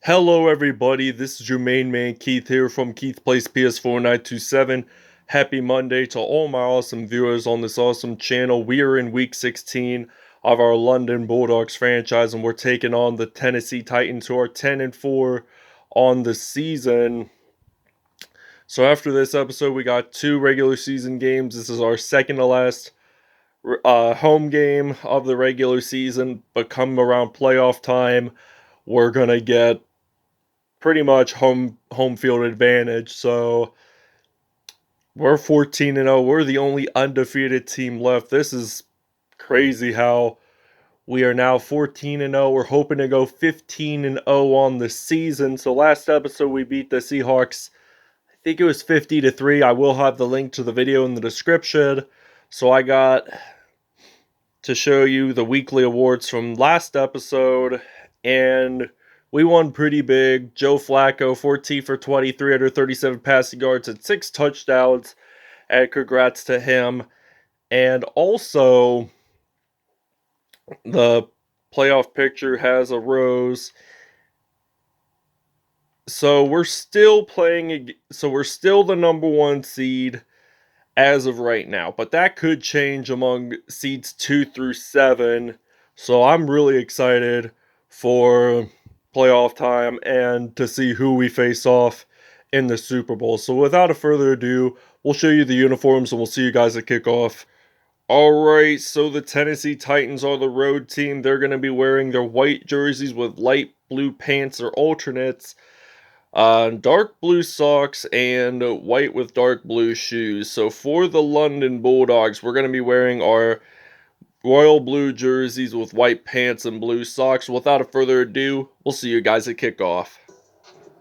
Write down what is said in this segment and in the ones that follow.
Hello everybody, this is your main man Keith here from Keith Plays PS4 927. Happy Monday to all my awesome viewers on this awesome channel. We are in week 16 of our London Bulldogs franchise and we're taking on the Tennessee Titans, who are 10-4 on the season. So after this episode we got two regular season games. This is our second to last home game of the regular season, but come around playoff time we're gonna get pretty much home field advantage. So we're 14-0. We're the only undefeated team left. This is crazy how we are now 14-0. We're hoping to go 15-0 on the season. So last episode we beat the Seahawks. I think it was 50-3. I will have the link to the video in the description. So I got to show you the weekly awards from last episode, and we won pretty big. Joe Flacco, 14 for 20, 337 passing yards and 6 touchdowns. And congrats to him. And also, the playoff picture has a rose. So we're still playing. So we're still the number 1 seed as of right now. But that could change among seeds 2 through 7. So I'm really excited for playoff time and to see who we face off in the Super Bowl. So without a further ado, we'll show you the uniforms and we'll see you guys at kickoff. Alright, so the Tennessee Titans are the road team. They're going to be wearing their white jerseys with light blue pants or alternates, dark blue socks, and white with dark blue shoes. So for the London Bulldogs, we're going to be wearing our royal blue jerseys with white pants and blue socks. Without a further ado, we'll see you guys at kickoff.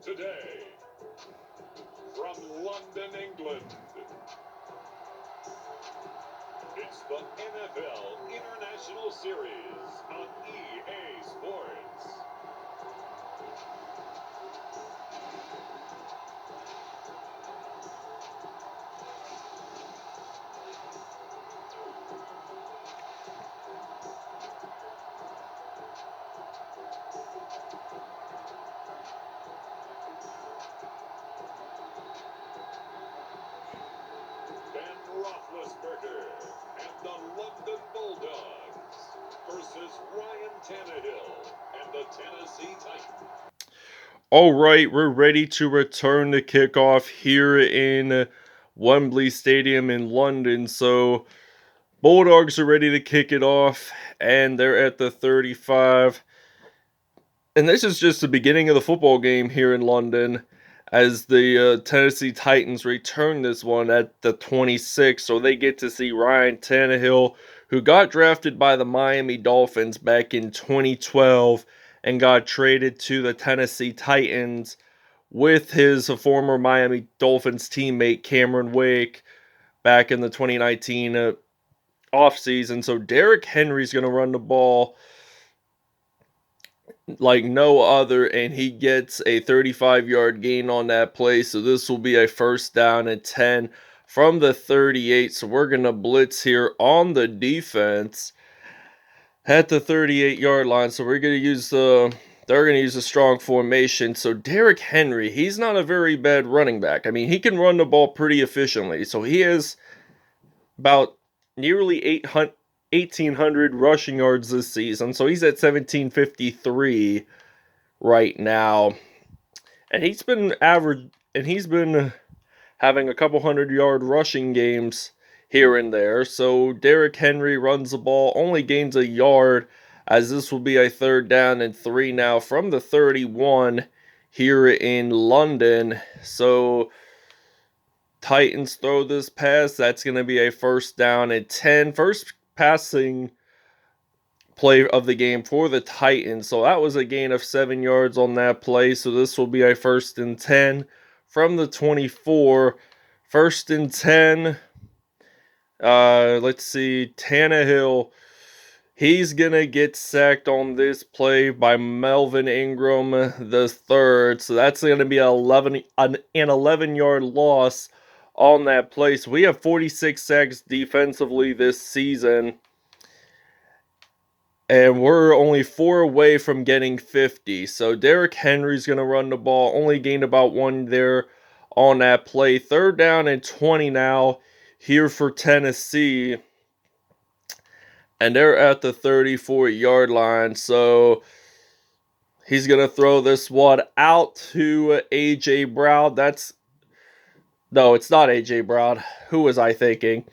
Today, from London, England, it's the NFL International Series on EA Sports. Roethlisberger and the London Bulldogs versus Ryan Tannehill and the Tennessee Titans. Alright, we're ready to return the kickoff here in Wembley Stadium in London. So Bulldogs are ready to kick it off, and they're at the 35. And this is just the beginning of the football game here in London, as the Tennessee Titans return this one at the 26. So they get to see Ryan Tannehill, who got drafted by the Miami Dolphins back in 2012 and got traded to the Tennessee Titans with his former Miami Dolphins teammate Cameron Wake back in the 2019 offseason. So Derrick Henry's going to run the ball like no other, and he gets a 35-yard gain on that play. So this will be a first down and 10 from the 38. So we're going to blitz here on the defense at the 38-yard line. So we're going to use they're going to use a strong formation. So Derrick Henry, he's not a very bad running back. I mean, he can run the ball pretty efficiently. So he has about nearly 1,800 rushing yards this season. So he's at 1,753 right now. And he's been having a couple 100-yard rushing games here and there. So Derrick Henry runs the ball, only gains a yard, as this will be a third down and 3 now from the 31 here in London. So Titans throw this pass. That's going to be a first down and 10. First passing play of the game for the Titans. So that was a gain of 7 yards on that play. So this will be a first and 10 from the 24. First and 10. Let's see. Tannehill, he's going to get sacked on this play by Melvin Ingram the third. So that's going to be an 11-yard loss on that play. So we have 46 sacks defensively this season. And we're only 4 away from getting 50. So Derrick Henry's going to run the ball. Only gained about 1 there on that play. 3rd down and 20 now here for Tennessee. And they're at the 34-yard line. So he's going to throw this one out to A.J. Brown. No, it's not A.J. Brown. Who was I thinking?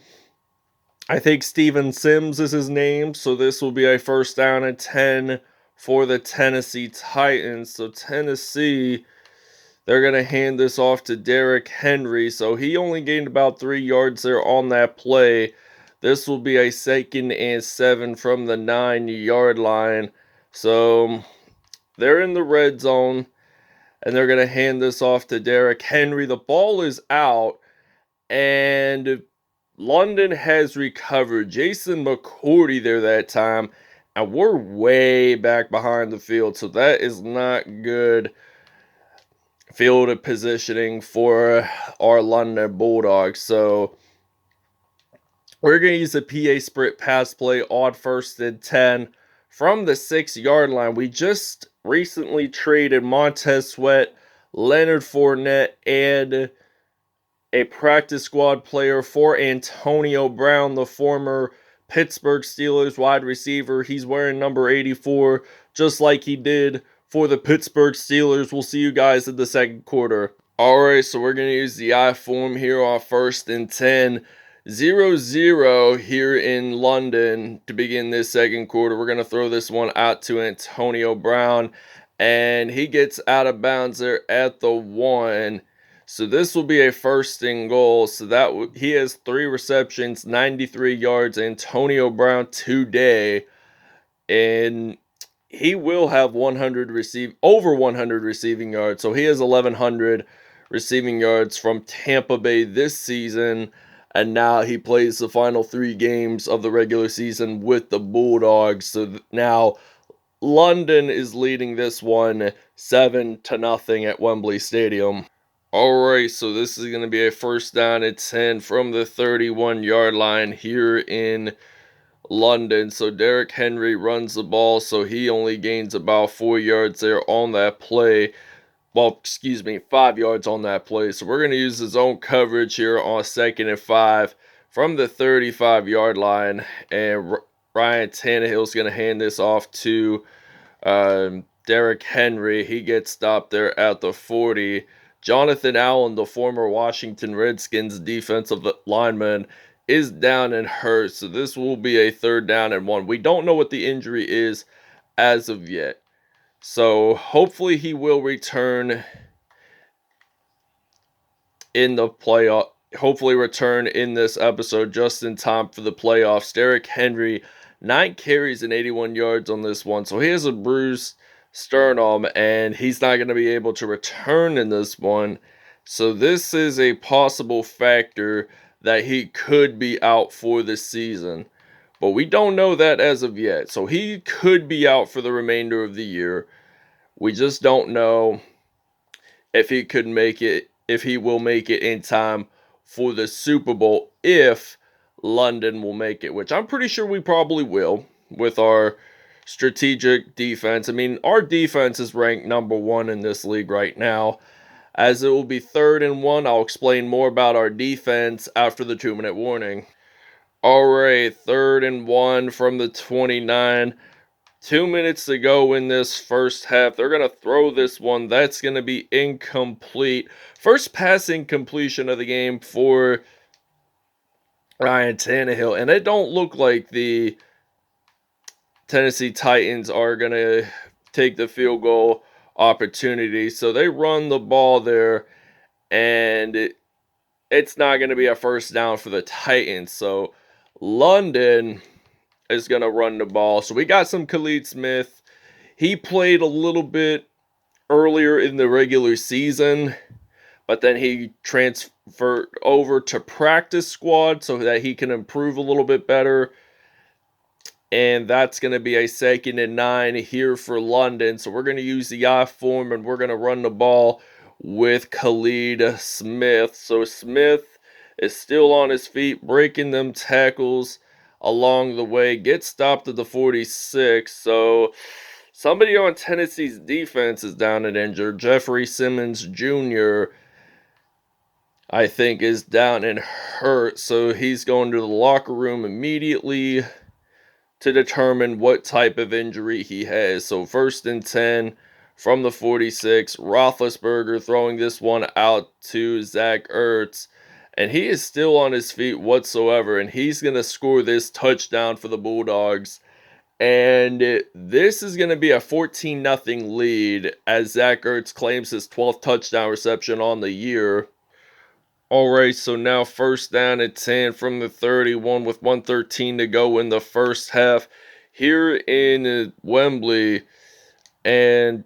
I think Steven Sims is his name. So this will be a 1st down and 10 for the Tennessee Titans. So Tennessee, they're going to hand this off to Derrick Henry. So he only gained about 3 yards there on that play. This will be a 2nd and 7 from the 9-yard line. So they're in the red zone, and they're going to hand this off to Derrick Henry. The ball is out, and London has recovered. Jason McCourty there that time, and we're way back behind the field, so that is not good field positioning for our London Bulldogs. So we're going to use a PA sprint pass play on 1st and 10 from the 6-yard line. We just recently traded Montez Sweat, Leonard Fournette, and a practice squad player for Antonio Brown, the former Pittsburgh Steelers wide receiver. He's wearing number 84, just like he did for the Pittsburgh Steelers. We'll see you guys in the 2nd quarter. Alright, so we're going to use the I form here on 1st and 10. 0-0 here in London to begin this 2nd quarter. We're going to throw this one out to Antonio Brown, and he gets out of bounds there at the 1. So this will be a 1st and goal. So that he has 3 receptions, 93 yards. Antonio Brown today, and he will have over 100 receiving yards. So he has 1,100 receiving yards from Tampa Bay this season, and now he plays the final 3 games of the regular season with the Bulldogs. So now London is leading this one 7-0 at Wembley Stadium. Alright, so this is going to be a 1st down and 10 from the 31-yard line here in London. So Derrick Henry runs the ball, so he only gains about 4 yards there on that play. Well, 5 yards on that play. So we're going to use the zone coverage here on 2nd and 5 from the 35-yard line. And Ryan Tannehill is going to hand this off to Derrick Henry. He gets stopped there at the 40. Jonathan Allen, the former Washington Redskins defensive lineman, is down and hurt. So this will be a 3rd down and 1. We don't know what the injury is as of yet. So hopefully he will return in the playoff. Hopefully return in this episode just in time for the playoffs. Derrick Henry, 9 carries and 81 yards on this one. So he has a bruised sternum, and he's not going to be able to return in this one. So this is a possible factor that he could be out for the season. But we don't know that as of yet. So he could be out for the remainder of the year. We just don't know if he could make it, if he will make it in time for the Super Bowl, if London will make it, which I'm pretty sure we probably will with our strategic defense. I mean, our defense is ranked number 1 in this league right now. As it will be 3rd and 1, I'll explain more about our defense after the 2-minute warning. Alright, 3rd and 1 from the 29. 2 minutes to go in this 1st half. They're going to throw this one. That's going to be incomplete. First passing completion of the game for Ryan Tannehill. And it don't look like the Tennessee Titans are going to take the field goal opportunity. So they run the ball there, and it's not going to be a 1st down for the Titans. So London is going to run the ball. So we got some Khalid Smith. He played a little bit earlier in the regular season, but then he transferred over to practice squad so that he can improve a little bit better. And that's going to be a 2nd and 9 here for London. So we're going to use the I form, and we're going to run the ball with Khalid Smith. So Smith is still on his feet, breaking them tackles along the way, gets stopped at the 46. So somebody on Tennessee's defense is down and injured. Jeffrey Simmons Jr., I think, is down and hurt. So he's going to the locker room immediately to determine what type of injury he has. So 1st and 10 from the 46. Roethlisberger throwing this one out to Zach Ertz. And he is still on his feet whatsoever. And he's going to score this touchdown for the Bulldogs. And this is going to be a 14-0 lead as Zach Ertz claims his 12th touchdown reception on the year. Alright, so now 1st down and 10 from the 31 with 1:13 to go in the first half here in Wembley. And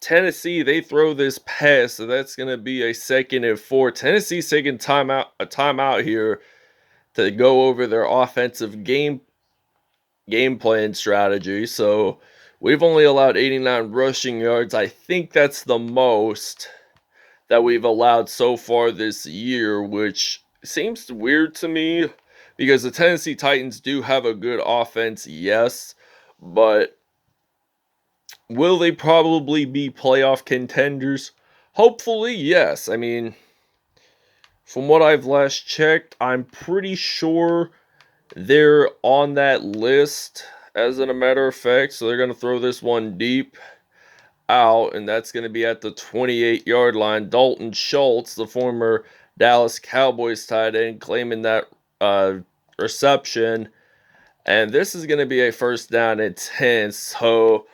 Tennessee, they throw this pass, so that's going to be a 2nd and 4. Tennessee's taking a timeout here to go over their offensive game plan strategy. So we've only allowed 89 rushing yards. I think that's the most that we've allowed so far this year, which seems weird to me because the Tennessee Titans do have a good offense, yes, but will they probably be playoff contenders? Hopefully, yes. I mean, from what I've last checked, I'm pretty sure they're on that list, as a matter of fact. So they're going to throw this one deep out, and that's going to be at the 28-yard line. Dalton Schultz, the former Dallas Cowboys tight end, claiming that reception. And this is going to be a 1st down and 10. So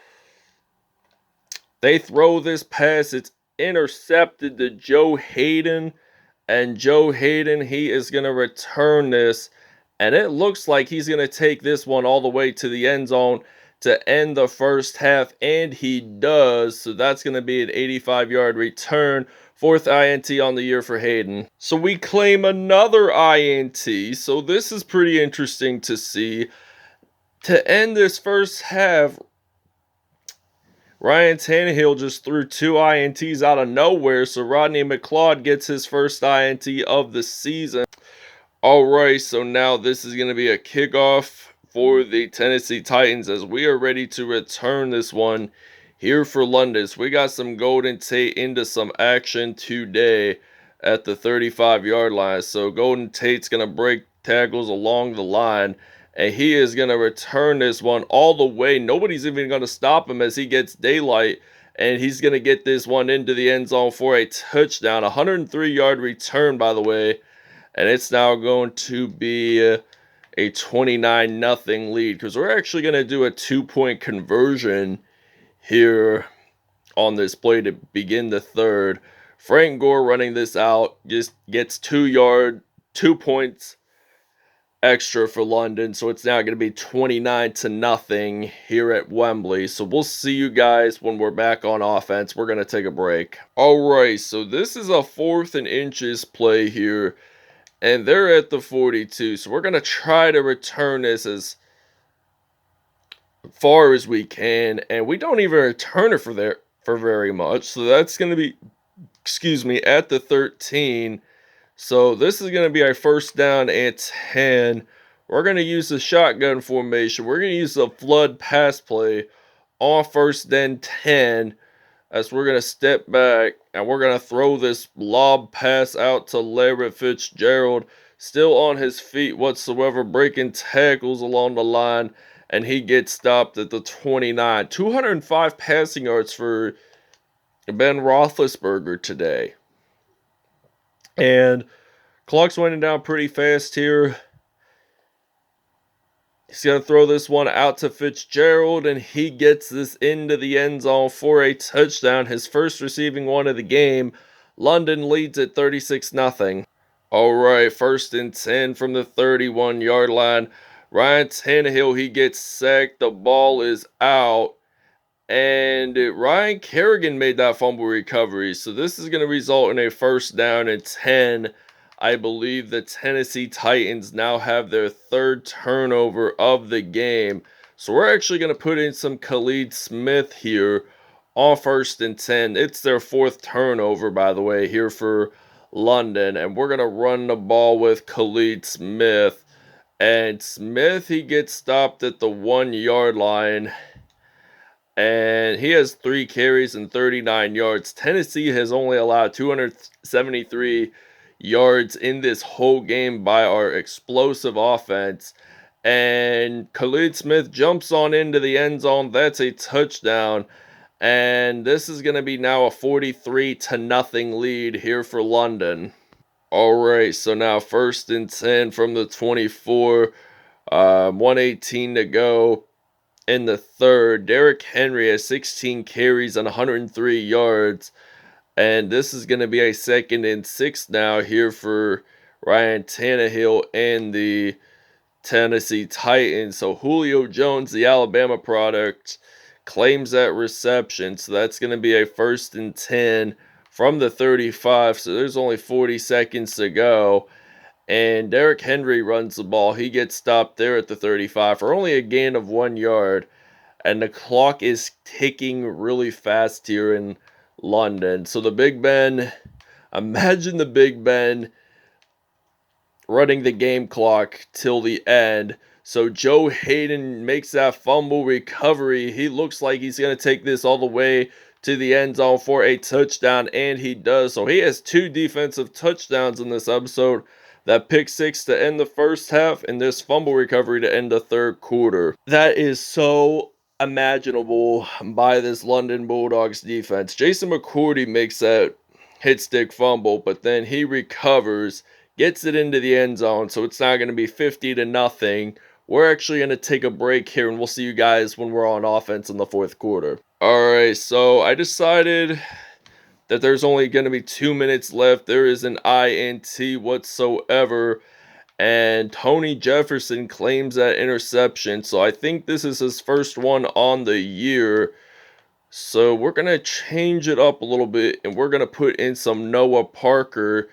they throw this pass. It's intercepted to Joe Haden. And Joe Haden, he is going to return this. And it looks like he's going to take this one all the way to the end zone to end the first half, and he does. So that's going to be an 85-yard return. 4th INT on the year for Haden. So we claim another INT. So this is pretty interesting to see. To end this first half, Ryan Tannehill just threw 2 INTs out of nowhere. So Rodney McLeod gets his first INT of the season. Alright, so now this is going to be a kickoff for the Tennessee Titans as we are ready to return this one here for London. So we got some Golden Tate into some action today at the 35-yard line. So Golden Tate's going to break tackles along the line, and he is going to return this one all the way. Nobody's even going to stop him as he gets daylight, and he's going to get this one into the end zone for a touchdown. 103-yard return, by the way. And it's now going to be a 29-0 lead because we're actually going to do a 2-point conversion here on this play to begin the third. Frank Gore running this out just gets 2 points extra for London. So it's now going to be 29-0 here at Wembley. So we'll see you guys when we're back on offense. We're going to take a break. All right, so this is a 4th and inches play here. And they're at the 42, so we're going to try to return this as far as we can. And we don't even return it for very much. So that's going to be, at the 13. So this is going to be our 1st down and 10. We're going to use the shotgun formation. We're going to use the flood pass play on 1st and 10. As we're going to step back and we're going to throw this lob pass out to Larry Fitzgerald, still on his feet whatsoever, breaking tackles along the line, and he gets stopped at the 29. 205 passing yards for Ben Roethlisberger today. And clock's winding down pretty fast here. He's going to throw this one out to Fitzgerald, and he gets this into the end zone for a touchdown. His first receiving one of the game. London leads at 36-0. All right, 1st and 10 from the 31-yard line. Ryan Tannehill, he gets sacked. The ball is out. And Ryan Kerrigan made that fumble recovery. So this is going to result in a 1st down and 10. I believe the Tennessee Titans now have their 3rd turnover of the game. So we're actually going to put in some Khalid Smith here on 1st and 10. It's their 4th turnover, by the way, here for London. And we're going to run the ball with Khalid Smith And Smith, he gets stopped at the 1 yard line. And he has 3 carries and 39 yards. Tennessee has only allowed 273 yards in this whole game by our explosive offense. And Khalid Smith jumps on into the end zone. That's a touchdown. And this is going to be now a 43-0 lead here for London. All right, so now 1st and 10 from the 24, 118 to go in the third. Derrick Henry has 16 carries and 103 yards. And this is going to be a 2nd and 6 now here for Ryan Tannehill and the Tennessee Titans. So Julio Jones, the Alabama product, claims that reception. So that's going to be a 1st and 10 from the 35. So there's only 40 seconds to go. And Derrick Henry runs the ball. He gets stopped there at the 35 for only a gain of 1 yard. And the clock is ticking really fast here in London. So the Big Ben, imagine the Big Ben running the game clock till the end. So Joe Haden makes that fumble recovery. He looks like he's going to take this all the way to the end zone for a touchdown, and he does. So he has 2 defensive touchdowns in this episode. That pick 6 to end the first half, and this fumble recovery to end the third quarter. That is so imaginable by this London Bulldogs defense. Jason McCourty makes that hit stick fumble, but then he recovers, gets it into the end zone, so it's now going to be 50-0. We're actually going to take a break here, and we'll see you guys when we're on offense in the fourth quarter. Alright, so I decided that there's only going to be 2 minutes left. There is an INT whatsoever, and Tony Jefferson claims that interception, so I think this is his first one on the year. So we're going to change it up a little bit, and we're going to put in some Noah Parker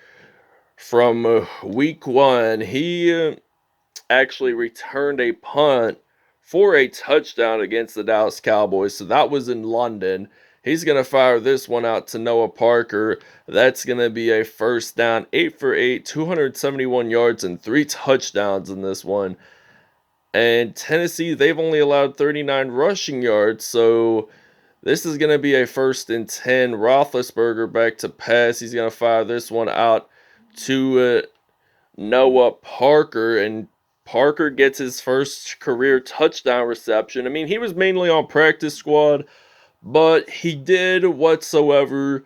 from week 1. He actually returned a punt for a touchdown against the Dallas Cowboys. So that was in London. He's going to fire this one out to Noah Parker. That's going to be a first down, 8 for 8, 271 yards, and 3 touchdowns in this one. And Tennessee, they've only allowed 39 rushing yards. So this is going to be a 1st and 10. Roethlisberger back to pass. He's going to fire this one out to Noah Parker. And Parker gets his first career touchdown reception. I mean, he was mainly on practice squad, but he did whatsoever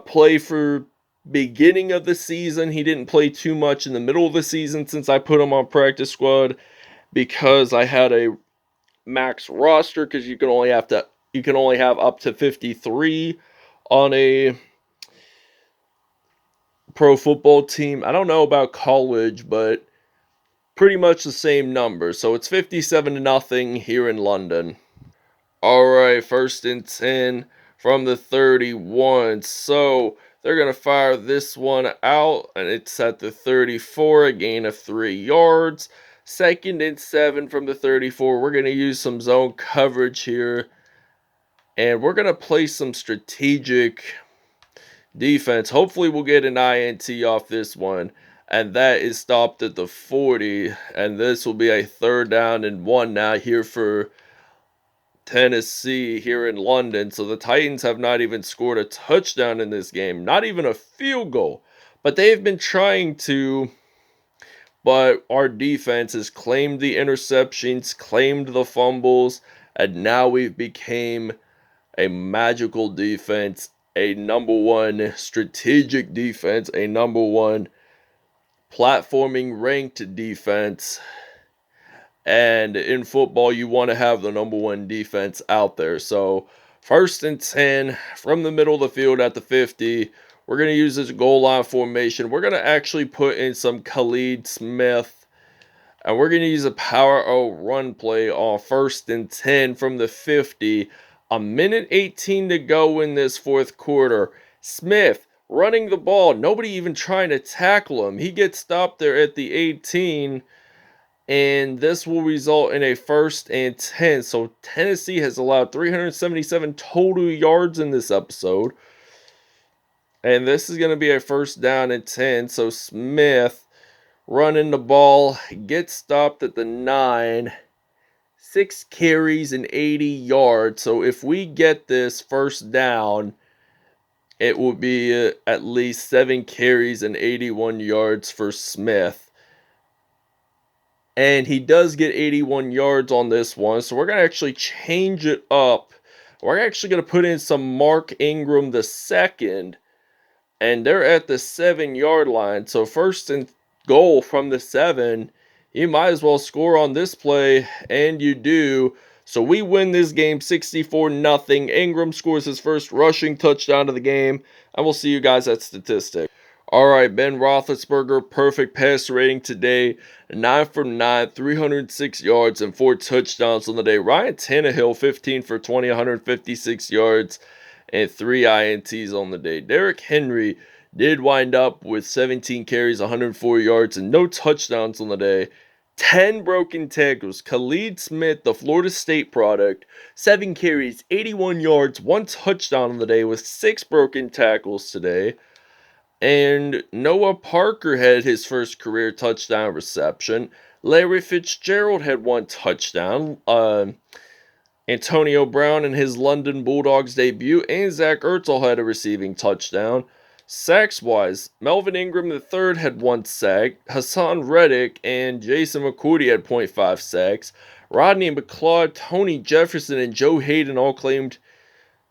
play for beginning of the season. He didn't play too much in the middle of the season since I put him on practice squad because I had a max roster, because you can only have up to 53 on a pro football team. I don't know about college, but pretty much the same number. So it's 57-0 here in London. Alright, 1st and 10 from the 31. So they're going to fire this one out, and it's at the 34, a gain of 3 yards. 2nd and 7 from the 34. We're going to use some zone coverage here, and we're going to play some strategic defense. Hopefully we'll get an INT off this one. And that is stopped at the 40. And this will be a 3rd down and 1 now here for Tennessee here in London. So the Titans have not even scored a touchdown in this game. Not even a field goal. But they've been trying to. But our defense has claimed the interceptions, claimed the fumbles. And now we've became a magical defense, a number 1 strategic defense, a number 1 platforming ranked defense. And in football, you want to have the number 1 defense out there. So 1st and 10 from the middle of the field at the 50. We're going to use this goal line formation. We're going to actually put in some Khalid Smith, and we're going to use a power O run play on 1st and 10 from the 50. A minute 18 to go in this fourth quarter. Smith running the ball. Nobody even trying to tackle him. He gets stopped there at the 18. And this will result in a 1st and 10. So Tennessee has allowed 377 total yards in this episode. And this is going to be a 1st down and 10. So Smith running the ball, gets stopped at the 9. 6 carries and 80 yards. So if we get this first down, it will be at least 7 carries and 81 yards for Smith. And he does get 81 yards on this one. So we're going to actually change it up. We're actually going to put in some Mark Ingram the second. And they're at the 7-yard line. So first and goal from the 7. You might as well score on this play, and you do. So we win this game 64-0. Ingram scores his first rushing touchdown of the game, and we'll see you guys at statistics. All right, Ben Roethlisberger, perfect passer rating today. 9 for 9, 306 yards, and 4 touchdowns on the day. Ryan Tannehill, 15 for 20, 156 yards, and 3 INTs on the day. Derrick Henry did wind up with 17 carries, 104 yards, and no touchdowns on the day. 10 broken tackles. Khalid Smith, the Florida State product, 7 carries, 81 yards, 1 touchdown on the day with 6 broken tackles today. And Noah Parker had his first career touchdown reception. Larry Fitzgerald had 1 touchdown. Antonio Brown in his London Bulldogs debut, and Zach Ertl had a receiving touchdown. Sacks-wise, Melvin Ingram III had 1 sack, Hassan Reddick and Jason McCourty had 0.5 sacks, Rodney McLeod, Tony Jefferson, and Joe Haden all claimed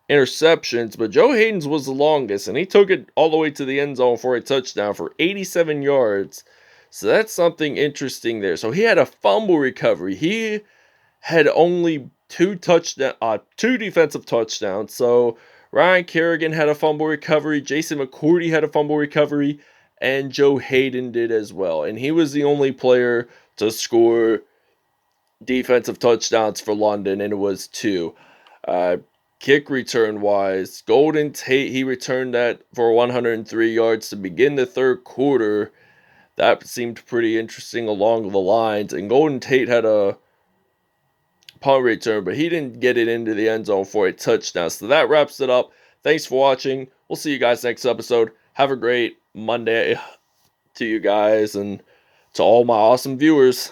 interceptions, but Joe Hayden's was the longest, and he took it all the way to the end zone for a touchdown for 87 yards. So that's something interesting there. So he had a fumble recovery. He had only 2 defensive touchdowns. So Ryan Kerrigan had a fumble recovery, Jason McCourty had a fumble recovery, and Joe Haden did as well. And he was the only player to score defensive touchdowns for London, and it was 2. Kick return wise, Golden Tate, he returned that for 103 yards to begin the third quarter. That seemed pretty interesting along the lines. And Golden Tate had a punt return, but he didn't get it into the end zone for a touchdown. So that wraps it up. Thanks for watching. We'll see you guys next episode. Have a great Monday to you guys and to all my awesome viewers.